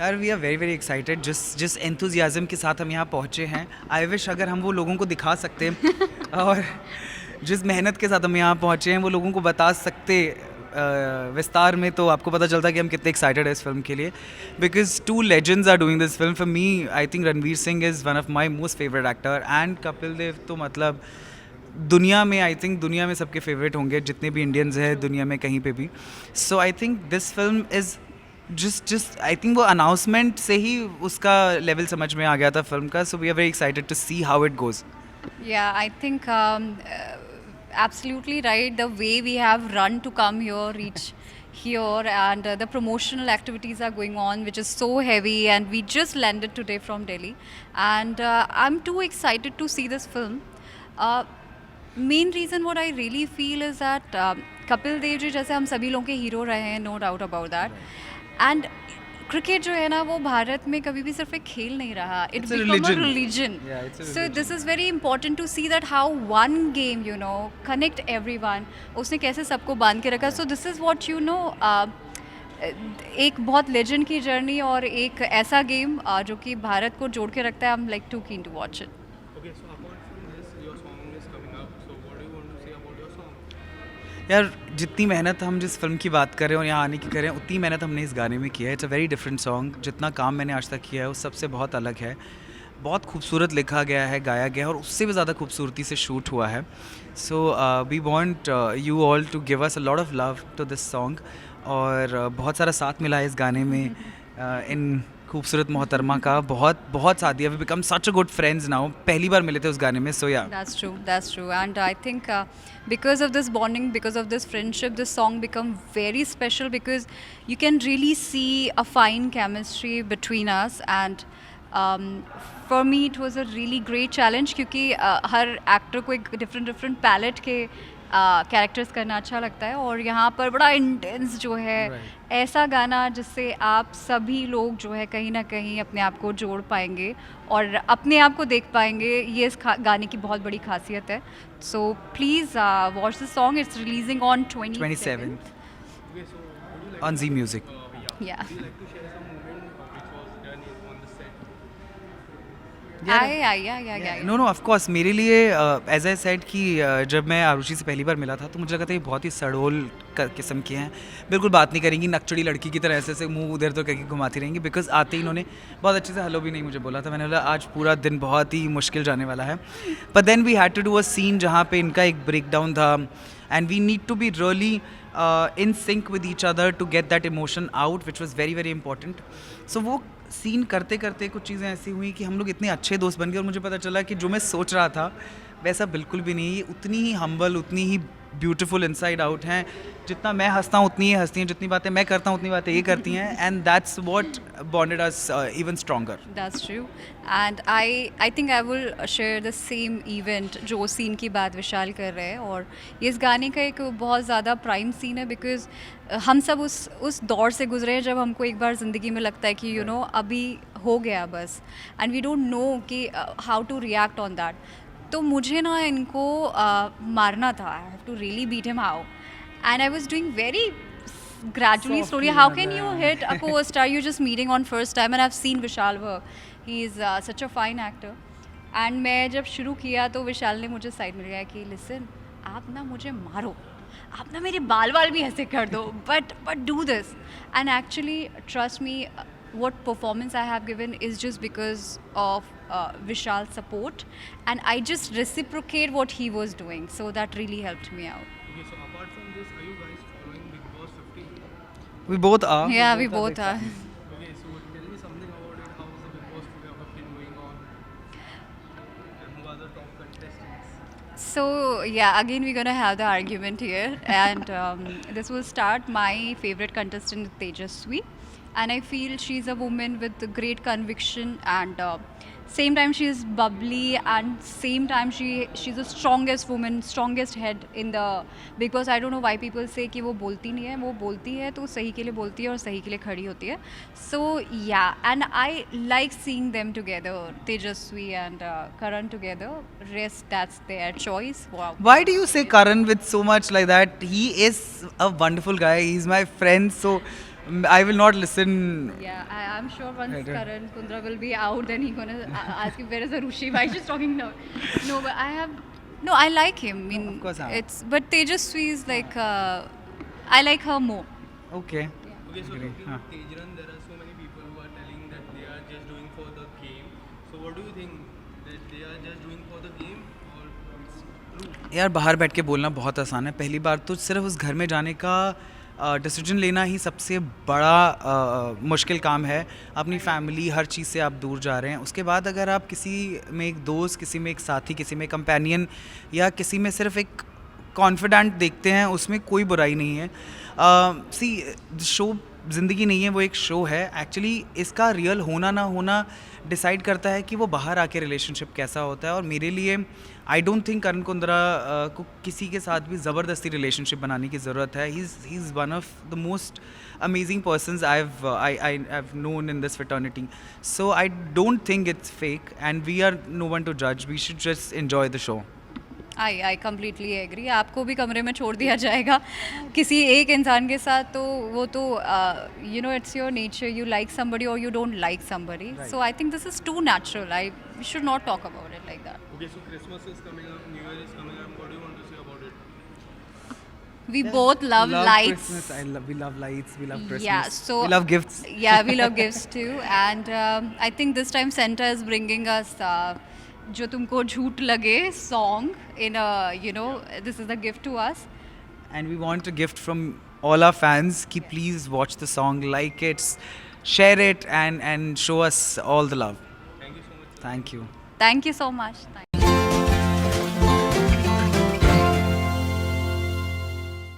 यार we are very very excited जिस enthusiasm के साथ हम यहाँ पहुँचे हैं, आई विश अगर हम वो लोगों को दिखा सकते और जिस मेहनत के साथ हम यहाँ पहुँचे हैं वो लोगों को बता सकते विस्तार में, तो आपको पता चलता कि हम कितने एक्साइटेड है इस फिल्म के लिए। Because two legends are doing this film for me. I think Ranveer Singh is one of my most favourite actor and Kapil Dev तो मतलब दुनिया में, आई थिंक दुनिया में सबके फेवरेट होंगे जितने भी इंडियंस हैं दुनिया में कहीं पे भी। So I think this film is just I think वो अनाउंसमेंट से ही उसका लेवल समझ में आ गया था फिल्म का। So we are very excited to see how it goes. Yeah, I think absolutely right. The way we have run to come here, reach here, and the promotional activities are going on, which is so heavy. And we just landed today from Delhi, and I'm too excited to see this film. Uh, Main reason what I really feel is that Kapil Dev ji जैसे हम सभी लोगों के hero रहे हैं, no doubt about that. And cricket जो है ना वो भारत में कभी भी सिर्फ एक खेल नहीं रहा, it It's a become a religion. Religion. Yeah, it's a so religion. This is very important to see that how one game connect everyone, उसने कैसे सबको बांध के रखा। सो दिस इज़ व्हाट एक बहुत लेजेंड की जर्नी और एक ऐसा गेम जो कि भारत को जोड़ के रखता है। I am like to keen to watch it. Okay, so apart from this, your song is coming up. So what do you want to say about your song? यार जितनी मेहनत हम जिस फिल्म की बात करें और यहाँ आने की करें उतनी मेहनत हमने इस गाने में की है। It's a very different song. जितना काम मैंने आज तक किया है उस सबसे बहुत अलग है। बहुत खूबसूरत लिखा गया है, गाया गया है और उससे भी ज़्यादा खूबसूरती से शूट हुआ है। So we want you all to give us a lot of love to this song. और बहुत सारा साथ मिला है इस गाने में इन खूबसूरत मोहतरमा का। बहुत बहुत साथ दिया। We become such a good friends now. पहली बार मिले थे उस गाने में। सो या That's true. That's true. And I think because of this bonding, because of this friendship, this song become very special because you can really see a fine chemistry between us. And um, for me, it was a really great challenge क्योंकि हर actor को एक different palette के characters करना अच्छा लगता है, और यहाँ पर बड़ा इंटेंस जो है ऐसा गाना जिससे आप सभी लोग जो है कहीं ना कहीं अपने आप को जोड़ पाएंगे और अपने आप को देख पाएंगे। ये इस गाने की बहुत बड़ी खासियत है। So please watch this song. It's releasing on 27th। 27th Okay, so would you like on Z Music. Yeah. would you like to share some moment which was done on the set? Yeah. No of course मेरे लिए as I said कि जब मैं आरुषि से पहली बार मिला था तो मुझे लगा था ये बहुत ही सड़ोल किस्म के हैं, बिल्कुल बात नहीं करेंगी, नकचड़ी लड़की की तरह ऐसे ऐसे मुंह उधर तो करके घुमाती रहेंगी। बिकॉज आते ही इन्होंने बहुत अच्छे से हेलो भी नहीं मुझे बोला था। मैंने बोला आज पूरा दिन बहुत ही मुश्किल जाने वाला है। But then we had to do a scene जहाँ पे इनका एक ब्रेक डाउन था and we need to be really in sync with each other to get that emotion out which was very very important. So वो scene करते करते कुछ चीज़ें ऐसी हुई कि हम लोग इतने अच्छे दोस्त बन गए और मुझे पता चला कि जो मैं सोच रहा था वैसा बिल्कुल भी नहीं। उतनी ही हम्बल, उतनी ही ब्यूटीफुल इनसाइड आउट हैं। जितना मैं हंसता हूँ उतनी ही हंसती हैं, जितनी बातें मैं करता हूँ उतनी बातें ये करती हैं। And that's what bonded us even stronger. That's true. And I think I will share the same event जो सीन की बात विशाल कर रहे हैं। और ये इस गाने का एक बहुत ज़्यादा प्राइम सीन है बिकॉज हम सब उस दौर से गुजरे हैं जब हमको एक बार ज़िंदगी में लगता है कि अभी हो गया बस, एंड वी डोंट नो कि how to react on that. तो मुझे ना इनको मारना था। I have to really beat him how, and I was doing very gradually, slowly. How can you hit a co-star you're just meeting on first time? And I've seen Vishal work. He is such a fine actor. And मैं जब शुरू किया तो विशाल ने मुझे side में लिया कि लिसन, आप ना मुझे मारो, आप ना मेरे बाल भी ऐसे कर दो, but do this. And actually, trust me, what performance I have given is just because of Vishal's support, and I just reciprocate what he was doing. So that really helped me out. Okay, so apart from this, are you guys following Big Boss 15? We both are. Yeah, we both are. Okay, so tell me something about it. How is the Big Boss 15 going on? And who are the top contestants? So yeah, again we're gonna have the argument here, and this will start. My favorite contestant is Tejaswi, and I feel she's a woman with great conviction, and same time she is bubbly, and same time she's the strongest woman, strongest head in the Big Boss. I don't know why people say कि वो बोलती नहीं है, वो बोलती है तो सही के लिए बोलती है और सही के लिए खड़ी होती है. So yeah, and I like seeing them together, Tejaswi and Karan together. Rest, that's their choice. Wow. Why do you say Karan with so much like that? He is a wonderful guy. He's my friend. So I will not listen. Yeah, I'm sure once I don't- Karan Kundra will be out, then he's gonna ask him where is Arushi? Why she's talking now? No, but I like him. I mean, of course, हाँ. it's but Tejaswi is like I like her more. Okay. Okay, so Agree. talking हाँ. about Tejran, there are so many people who are telling that they are just doing for the game. So what do you think? That they are just doing for the game or it's true? यार बाहर बैठ के बोलना बहुत आसान है. पहली बार तो सिर्फ उस घर में जाने का डिसीजन लेना ही सबसे बड़ा मुश्किल काम है. अपनी फैमिली हर चीज़ से आप दूर जा रहे हैं. उसके बाद अगर आप किसी में एक दोस्त, किसी में एक साथी, किसी में कंपेनियन या किसी में सिर्फ एक कॉन्फिडेंट देखते हैं, उसमें कोई बुराई नहीं है. सी शो ज़िंदगी नहीं है, वो एक शो है. एक्चुअली इसका रियल होना ना होना डिसाइड करता है कि वो बाहर आके रिलेशनशिप कैसा होता है. और मेरे लिए आई डोंट थिंक करण कुंद्रा को किसी के साथ भी ज़बरदस्ती रिलेशनशिप बनाने की ज़रूरत है. He is one of the most amazing persons I have known in this fraternity. So I don't think it's fake and we are no one to जज. We should just enjoy the show. I completely agree. आपको भी कमरे में छोड़ दिया जाएगा किसी एक इंसान के साथ, तो वो तो you know it's your nature. You like somebody और you don't like somebody. So I think this is too natural. I should not talk about it like that. Okay, so Christmas is coming up, New Year is coming up. What do you want to say about it? We both love lights. Christmas. We love lights. We love Christmas. Yeah, so we love gifts. Yeah, we love gifts too. And I think this time Santa is bringing us जो तुमको झूठ लगे song in a, you know, this is a gift to us. And we want a gift from all our fans. Ki please watch the song, like it, share it, and show us all the love. Thank you so much. Thank you. Thank you so much.